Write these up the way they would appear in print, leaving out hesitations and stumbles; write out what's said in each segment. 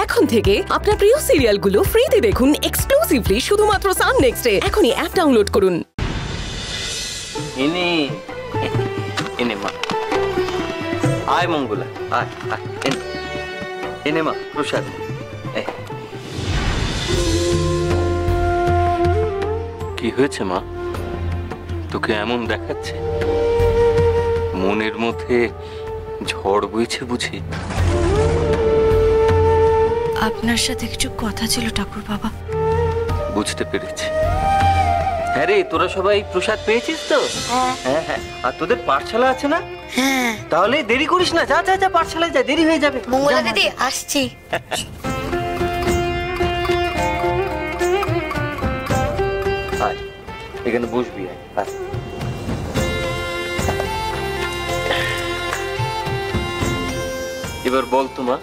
এখন থেকে আপনার প্রিয় সিরিয়ালগুলো ফ্রিতে দেখুন এক্সক্লুসিভলি শুধুমাত্র সান নেক্সটে। এখনই অ্যাপ ডাউনলোড করুন। এনে মা, আয় মঙ্গলা, আয় আয়, এনে মা প্রসাদ। কি হয়েছে মা, তোকে এমন দেখাচ্ছে? মনের মধ্যে ঝড় বইছে বুঝি? আপনার সাথে কিছু কথা ছিল ঠাকুর বাবা। বুঝতে পেরেছি। হ্যাঁ রে, তোরা সবাই প্রসাদ পেয়েছিস তো? হ্যাঁ হ্যাঁ। আর তোদের পাঠশালা আছে না? হ্যাঁ। তাহলে দেরি করিস না, যা যা যা পাঠশালায় যা, দেরি হয়ে যাবে। মঙ্গলা দিদি আসছি। আয়, এখানে বসবি। আয়, এবার বল তো মা,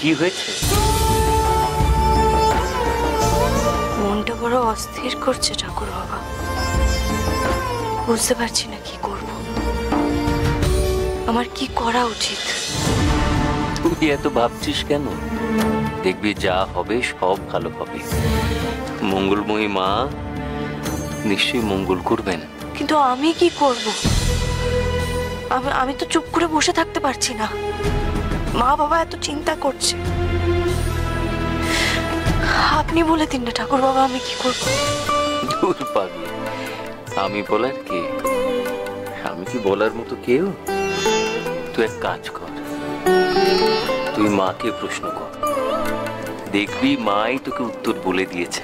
কি হয়েছে? মনটা বড় অস্থির করছে ঠাকুর বাবা, বুঝতে পারছি না কি করব, আমার কি করা উচিত। তুই এত ভাবছিস কেন? দেখবি যা হবে সব ভালো হবে। মঙ্গলময়ী মা নিশ্চয়ই মঙ্গল করবেন। কিন্তু আমি কি করব? আমি তো চুপ করে বসে থাকতে পারছি না। মা বাবা এত চিন্তা করছে, আপনি বলে দিন না ঠাকুর বাবা, আমি কি করব? দূর পাগলি, আমি বলার কে? আমি কি বলার মতো কেউ? তুই এক কাজ কর, তুই মাকে প্রশ্ন কর, দেখবি মাই তোকে উত্তর বলে দিয়েছে।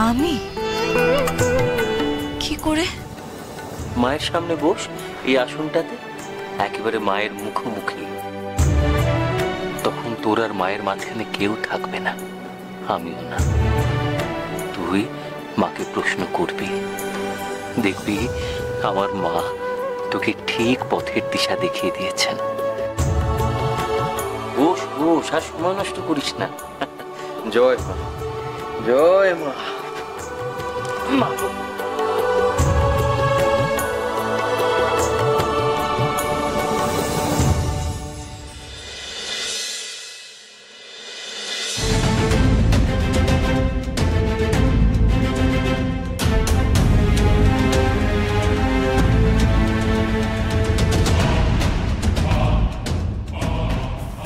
আমি কি করে? মায়ের সামনে বস, এই আসনটাতে, একেবারে মায়ের মুখোমুখি। তখন তোর আর মায়ের মাঝখানে কেউ থাকবে না, আমিও না। তুই মাকে প্রশ্ন করবি, দেখবি আমার মা তোকে ঠিক পথের দিশা দেখিয়ে দিয়েছেন। বস বস, আর সময় নষ্ট করিস না। জয় মা, জয় মা। মা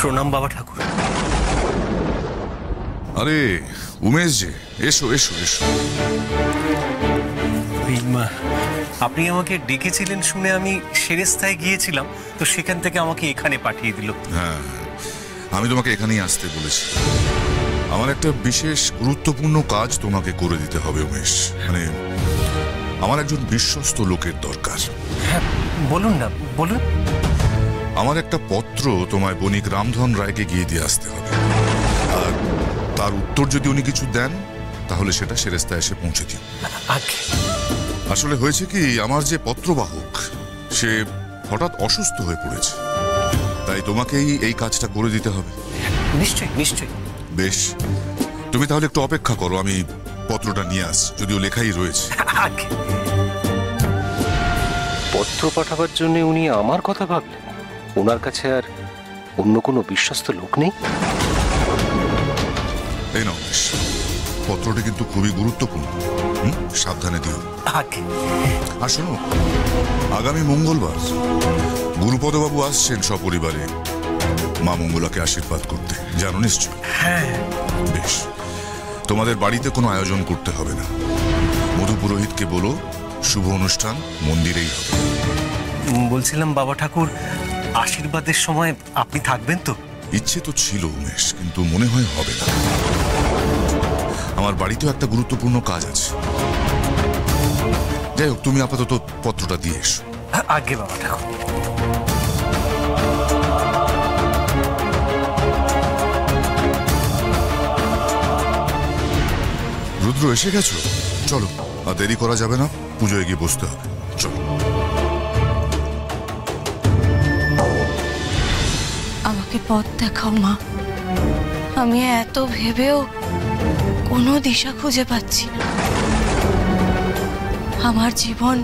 প্রণাম বাবা ঠাকুর। আরে উমেশ জি, এসো এসো এসো। আপনি আমাকে ডেকেছিলেন শুনে আমি সেরেস্তায় গিয়েছিলাম, তো সেখান থেকে আমাকে এখানে পাঠিয়ে দিল। হ্যাঁ, আমি তোমাকে এখানেই আসতে বলেছি। আমার একটা বিশেষ গুরুত্বপূর্ণ কাজ তোমাকে করে দিতে হবে উমেশ। মানে আমার একজন বিশ্বস্ত লোকের দরকার। হ্যাঁ বলুন না, বলুন। আমার একটা পত্র তোমায় বণিক রামধন রায়কে গিয়ে দিয়ে আসতে হবে, আর তার উত্তর যদি উনি কিছু দেন তাহলে সেটা সেরেস্তায় এসে পৌঁছে দিও। আসলে হয়েছে কি, আমার যে পত্রবাহক সে হঠাৎ অসুস্থ হয়ে পড়েছে, তাই তোমাকেই এই কাজটা করে দিতে হবে। নিশ্চয়ই নিশ্চয়ই। বেশ, তুমি তাহলে একটু অপেক্ষা করো, আমি পত্রটা নিয়ে আসছি, যদিও লেখাই রয়েছে। পত্র পাঠাবার জন্য উনি আমার কথা ভাবলেন? ওনার কাছে আর অন্য কোনো বিশ্বস্ত লোক নেই? এই নাও বেশ, পত্রটা কিন্তু খুবই গুরুত্বপূর্ণ, সাবধানে দিও। আর শোনো, আগামী মঙ্গলবার গুরুপদবাবু আসছেন সপরিবারে মা মঙ্গলাকে আশীর্বাদ করতে, জানো নিশ্চয়? হ্যাঁ। বেশ, তোমাদের বাড়িতে কোনো আয়োজন করতে হবে না, মধু পুরোহিতকে বলো শুভ অনুষ্ঠান মন্দিরেই হবে। বলছিলাম বাবা ঠাকুর, আশীর্বাদের সময় আপনি থাকবেন তো? ইচ্ছে তো ছিল উমেশ, কিন্তু মনে হয় হবে না। আমার বাড়িতেও একটা গুরুত্বপূর্ণ কাজ আছে। যাই হোক, তুমি আপাতত পত্রটা দিয়ে এসো। আগে বাবা ঠাকুর। রুদ্র, এসে গেছো? চলো, আর দেরি করা যাবে না, পুজোয় গিয়ে বসতে হবে। চলো। আমাকে পথ দেখাও মা, আমি এত ভেবেও কোনো দিশা খুঁজে পাচ্ছি না। আমার জীবন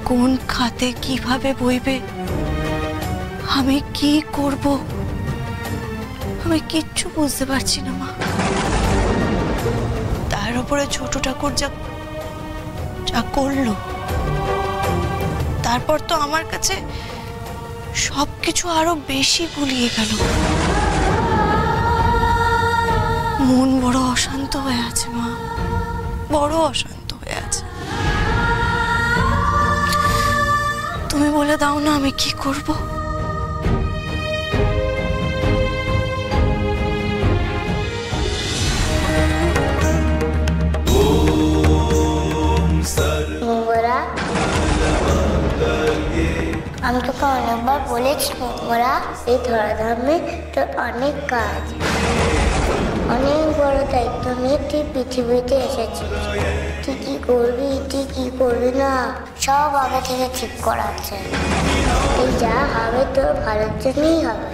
কোন খাতে কিভাবে বইবে, আমি কি করব, আমি কিচ্ছু বুঝতে পারছি না মা। তার উপরে ছোট ঠাকুর যা যা করলো, তারপর তো আমার কাছে সবকিছু আরো বেশি গুলিয়ে গেল। মন বড় অশান্ত হয়ে আছে মা, বড় অশান্ত হয়ে আছে। তুমি বলে দাও না আমি কি করব? আমি তোকে অনেকবার বলেছি ওরা এই ধরাধামে তোর অনেক কাজ, অনেক বড় দায়িত্ব নিয়ে তুই পৃথিবীতে এসেছিস। তুই কি করবি, তুই কি করবি না সব আগে থেকে ঠিক করা আছে। তুই যা হবে তোর ভালোর জন্যই হবে,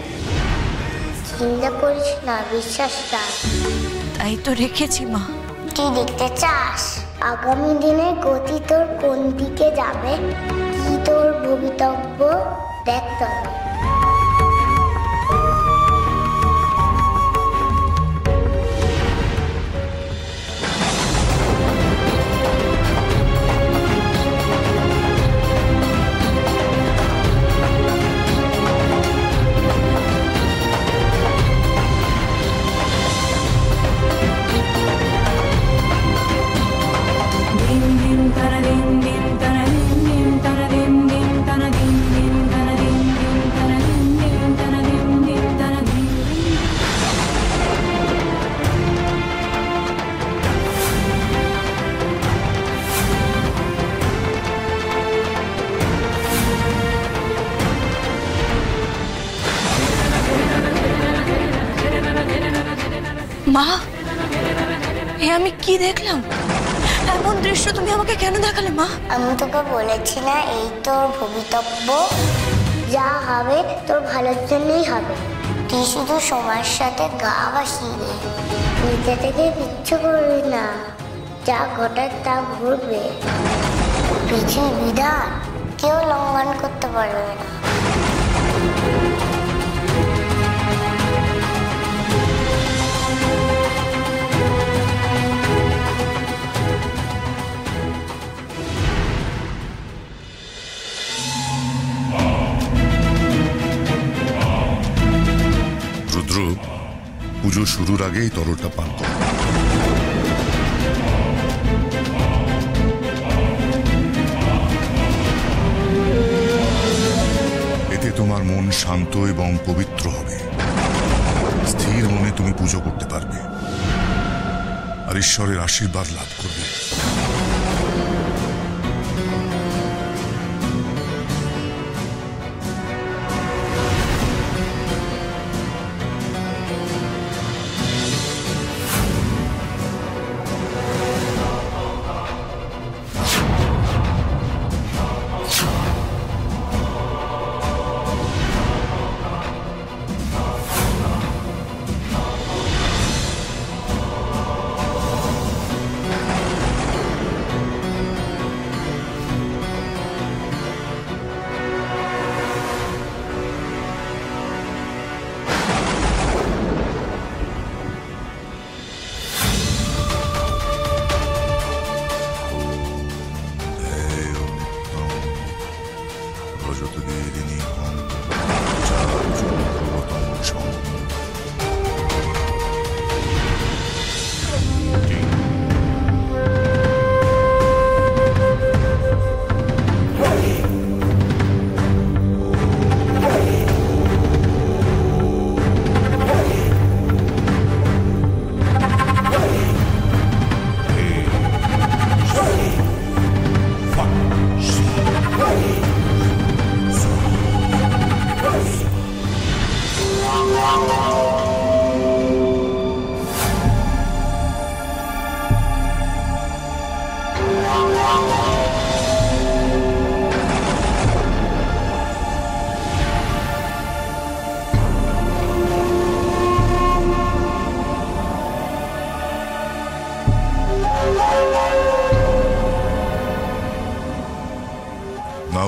চিন্তা করিস না, বিশ্বাস রাখ। তাই তো রেখেছি মা। তুই দেখতে চাস আগামী দিনের গতি তোর কোন দিকে যাবে, কি তোর ভবিতব্য দেখতে হবে। মা, এ আমি কি দেখলাম? এমন দৃশ্য তুমি আমাকে কেন দেখালে মা? আমি তোকে বলেছি না এই তোর ভবিতব্য, যা হবে তোর ভালোর জন্যই হবে। তুই শুধু সময়ের সাথে গা ভাসিয়ে দে, নিজে থেকে কিচ্ছু করবি না, যা ঘটার তা ঘুরবে। পৃথিবীর বিধান কেউ লঙ্ঘন করতে পারবে না। রুদ্র, পুজো শুরুর আগেই তরলটা পান কর। এতে তোমার মন শান্ত এবং পবিত্র হবে। স্থির মনে তুমি পুজো করতে পারবে আর ঈশ্বরের আশীর্বাদ লাভ করবে।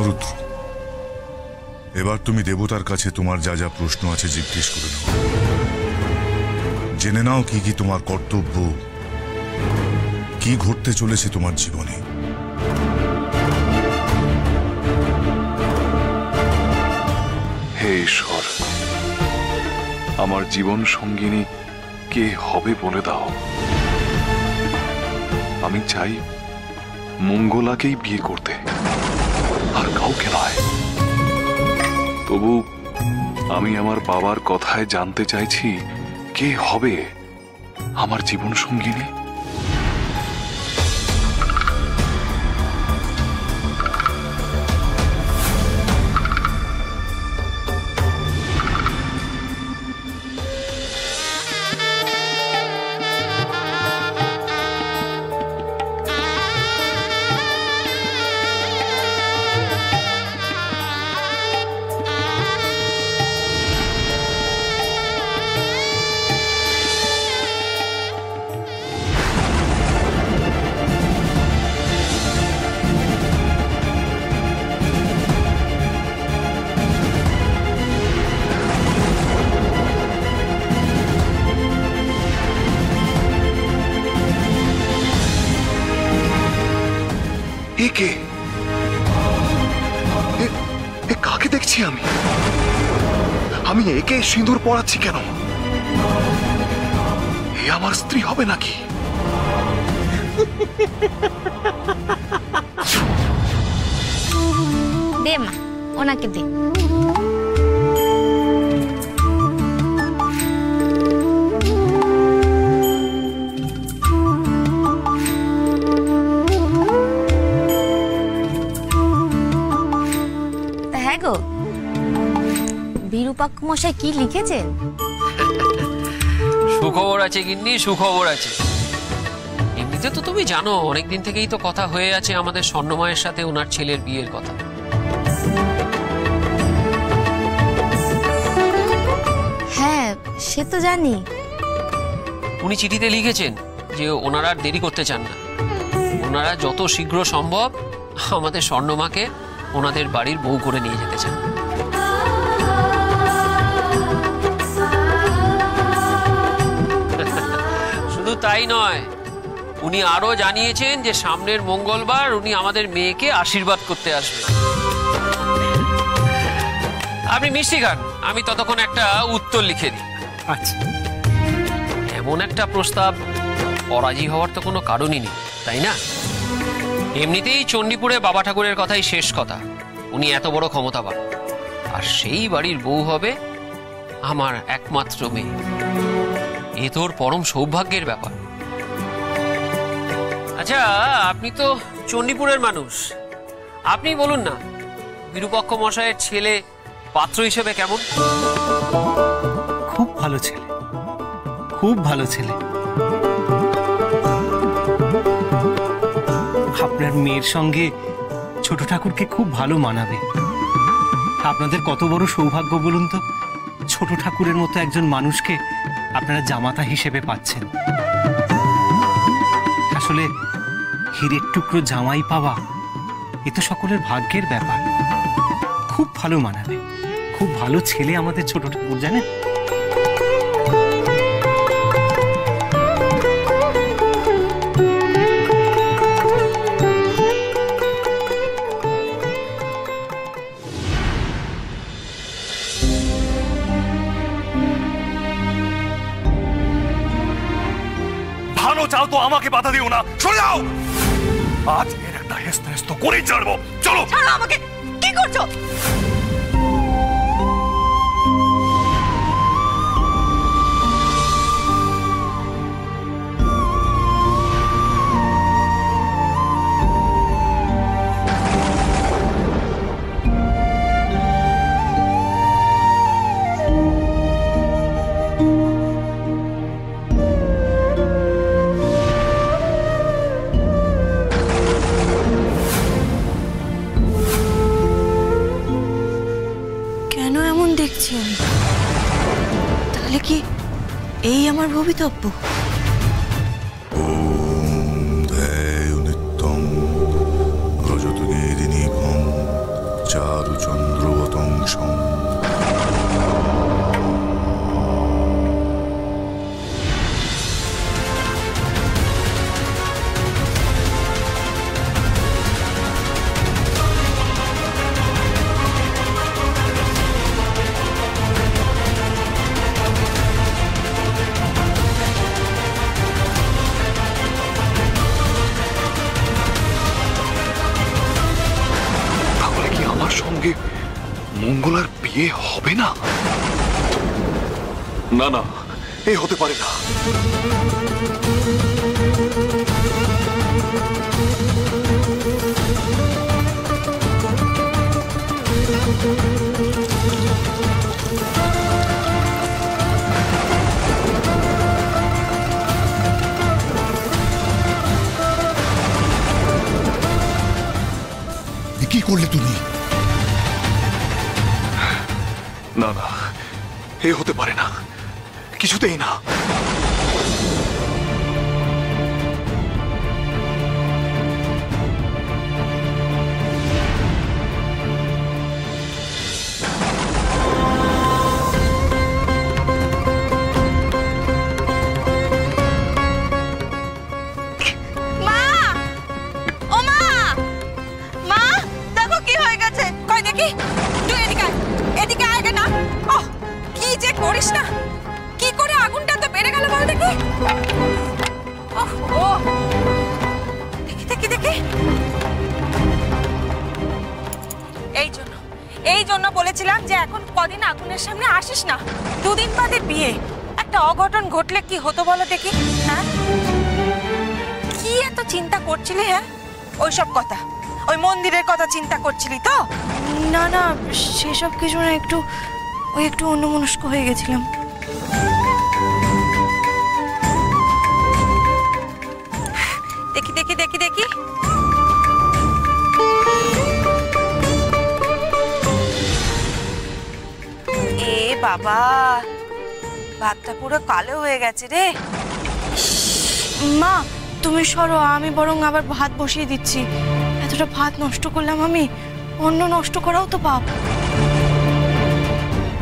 রুদ্র, এবার তুমি দেবতার কাছে তোমার যা যা প্রশ্ন আছে জিজ্ঞেস করে নাও। জেনে নাও কি কি তোমার কর্তব্য, কি ঘটতে চলেছে তোমার জীবনে। হে ঈশ্বর, আমার জীবন সঙ্গিনী কে হবে বলে দাও। আমি চাই মঙ্গলাকেই বিয়ে করতে, আর কাউকে নয়। তবু আমি আমার বাবার কথায় জানতে চাইছি, কে হবে আমার জীবন সঙ্গিনী। কে? কাকে দেখছি আমি? আমি একে সিঁদুর পরাচ্ছি কেন? এ আমার স্ত্রী হবে নাকি? দে মা, ওনাকে দে। বিরূপাক্ষ মশাই কি লিখেছেন? সুখবর আছে গিন্নি, সুখবর আছে। এমনিতে তো তুমি জানো অনেকদিন থেকেই তো কথা হয়ে আছে আমাদের স্বর্ণময়ের সাথে ওনার ছেলের বিয়ের কথা। হ্যাঁ, সে তো জানি। উনি চিঠিতে লিখেছেন যে ওনারা আর দেরি করতে চান না, ওনারা যত শীঘ্র সম্ভব আমাদের স্বর্ণমাকে ওনাদের বাড়ির বউ করে নিয়ে যেতে চান। শুধু তাই নয়, উনি আরো জানিয়েছেন যে সামনের মঙ্গলবার উনি আমাদের মেয়েকে আশীর্বাদ করতে আসবেন। আপনি মিষ্টি খান, আমি ততক্ষণ একটা উত্তর লিখে দিই। আচ্ছা। এমন একটা প্রস্তাব অরাজি হওয়ার তো কোনো কারণই নেই, তাই না? এমনিতেই চণ্ডীপুরে বাবা ঠাকুরের কথাই শেষ কথা, উনি এত বড় ক্ষমতাবান, আর সেই বাড়ির বউ হবে আমার একমাত্র মেয়ে। এ তোর পরম সৌভাগ্যের ব্যাপার। আচ্ছা, আপনি তো চণ্ডীপুরের মানুষ, আপনি বলুন না বিরূপাক্ষ মশাইয়ের ছেলে পাত্র হিসেবে কেমন? খুব ভালো ছেলে, খুব ভালো ছেলে। আপনার মেয়ের সঙ্গে ছোট ঠাকুরকে খুব ভালো মানাবে। আপনাদের কত বড় সৌভাগ্য বলুন তো, ছোট ঠাকুরের মতো একজন মানুষকে আপনারা জামাতা হিসেবে পাচ্ছেন। আসলে হীরের টুকরো জামাই পাওয়া এ তো সকলের ভাগ্যের ব্যাপার। খুব ভালো মানাবে, খুব ভালো ছেলে আমাদের ছোট ঠাকুর, জানেন? ভালো চাও তো আমাকে বাধা দিও না, সরে যাও। আজ এর একটা হেস্ত করেই ছাড়বো। চলো। ছাড়ো আমাকে, কি করছো? দেখছি আমি, তাহলে কি এই আমার ভবিতব্য? ওম ধ্যায় নিত্যং রজতগিরিনিভং চারুচন্দ্রবতংসং। বিয়ে হবে না? না না, এ হতে পারে না। কি করলে তুমি? না না, এ হতে পারে না, কিছুতেই না। এই জন্য বলেছিলাম যে এখন কদিন আগুনের সামনে আসিস না। দুদিন বাদে বিয়ে, একটা অঘটন ঘটলে কি হতো বলো দেখি। হ্যাঁ, কি এত চিন্তা করছিলি? হ্যাঁ, ওইসব কথা, ওই মন্দিরের কথা চিন্তা করছিলি তো? না না, সেসব কিছু না, একটু অন্যমনস্ক হয়ে গেছিলাম। দেখি দেখি দেখি দেখি, এ বাবা, ভাতটা পুরো কালো হয়ে গেছে রে। মা তুমি সরো, আমি বরং আবার ভাত বসিয়ে দিচ্ছি। এতটা ভাত নষ্ট করলাম আমি, অন্ন নষ্ট করাও তো পাপ।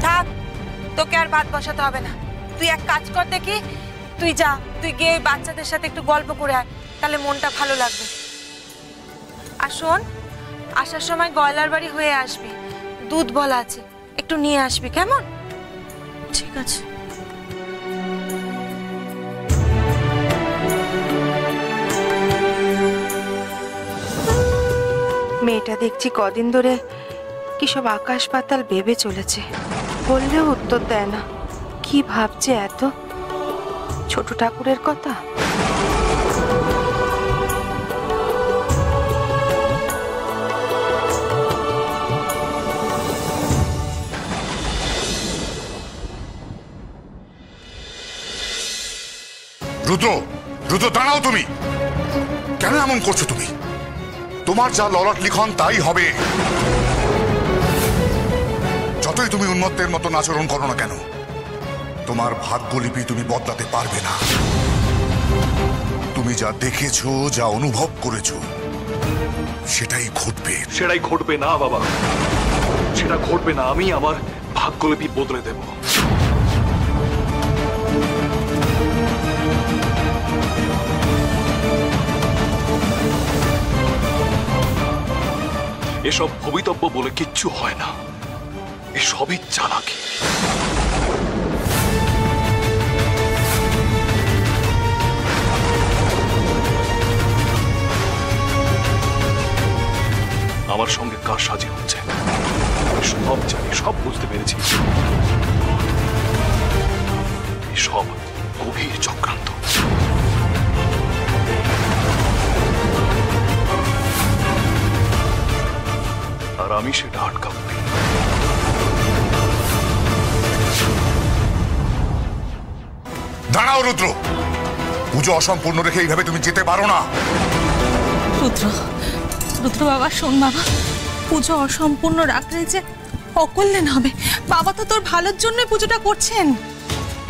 থাক, তোকে আর ভাত বসাতে হবে না। তুই এক কাজ কর দেখি, তুই যা, তুই গিয়ে বাচ্চাদের সাথে একটু গল্প করে আয়, তাহলে মনটা ভালো লাগবে। আর শোন, আসার সময় গয়লার বাড়ি হয়ে আসবি, দুধ বলা আছে, একটু নিয়ে আসবি, কেমন? ঠিক আছে। মেয়েটা দেখছি কদিন ধরে কি সব আকাশ পাতাল ভেবে চলেছে, বললেও উত্তর দেয় না। কি ভাবছে এত? ছোট ঠাকুরের কথা? রুদ্র, রুদ্র দাঁড়াও! তুমি কেন এমন করছো? তুমি, তোমার যা ললাট লিখন তাই হবে, যতই তুমি উন্মত্তের মতো আচরণ করো না কেন। তোমার ভাগ্যলিপি তুমি বদলাতে পারবে না। তুমি যা দেখেছো, যা অনুভব করেছো, সেটাই ঘটবে। সেটাই ঘটবে না বাবা, সেটা ঘটবে না। আমি আমার ভাগ্যলিপি বদলে দেব। এসব ভবিতব্য বলে কিচ্ছু হয় না, এসবই চালাকি। আমার সঙ্গে কার সাজি হচ্ছে সব জানি, সব বুঝতে পেরেছি। সব গভীর চক্রান্ত। আর আমি সেটা আটকাবো। দাঁড়াও রুদ্র, পুজো অসম্পূর্ণ রেখে এইভাবে তুমি যেতে পারো না। রুদ্র, রুদ্র বাবা শোন বাবা, পুজো অসম্পূর্ণ রাখলে যে অকল্যাণ হবে। বাবা তো তোর ভালোর জন্য পুজোটা করছেন।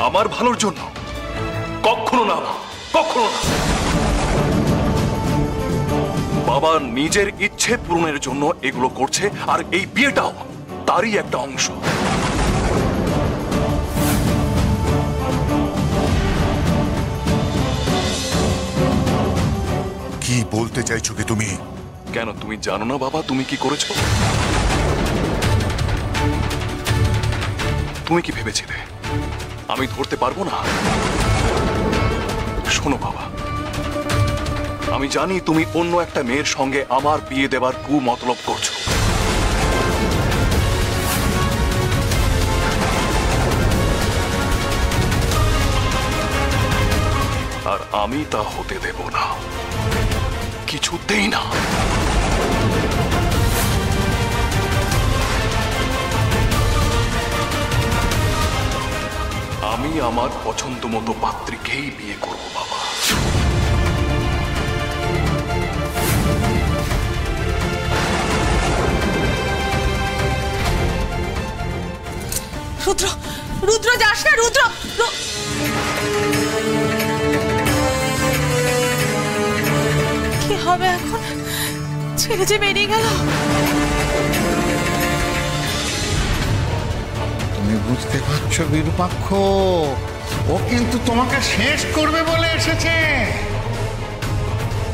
আমার ভালোর জন্য? কখনো না, কখনো না। বাবা নিজের ইচ্ছে পূরণের জন্য এগুলো করছে, আর এই বিয়েটাও তারই একটা অংশ। কি বলতে চাইছো কি তুমি? কেন তুমি জানো না বাবা তুমি কি করেছো? তুমি কি ভেবেছিলে আমি ধরতে পারবো না? শোনো বাবা, আমি জানি তুমি অন্য একটা মেয়ের সঙ্গে আমার বিয়ে দেবার কুমতলব করছো, আর আমি তা হতে দেব না, কিছুতেই না। আমি আমার পছন্দ মতো পাত্রীকেই বিয়ে করব বাবা। রুদ্র, রুদ্র যাস না, রুদ্র। কি হবে এখন? ছেড়ে যে বেরিয়ে গেল। তুমি বুঝতে পারছো বিরূপাক্ষ, ও কিন্তু তোমাকে শেষ করবে বলে এসেছে।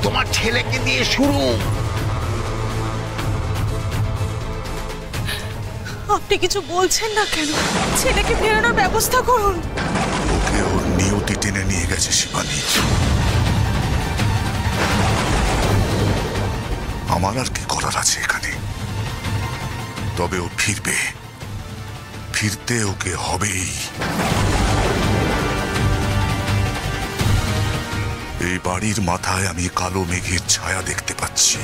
তোমার ছেলেকে দিয়ে শুরু। আপনি কিছু বলছেন না কেন? ছেলেকে ফেরানোর ব্যবস্থা করুন। ওকে ওর নিয়তি টেনে নিয়ে গেছে শিবানী। আমার আর কি করার আছে এখানে? তবে ও ফিরবে, ফিরতে ওকে হবেই। এই বাড়ির মাথায় আমি কালো মেঘের ছায়া দেখতে পাচ্ছি।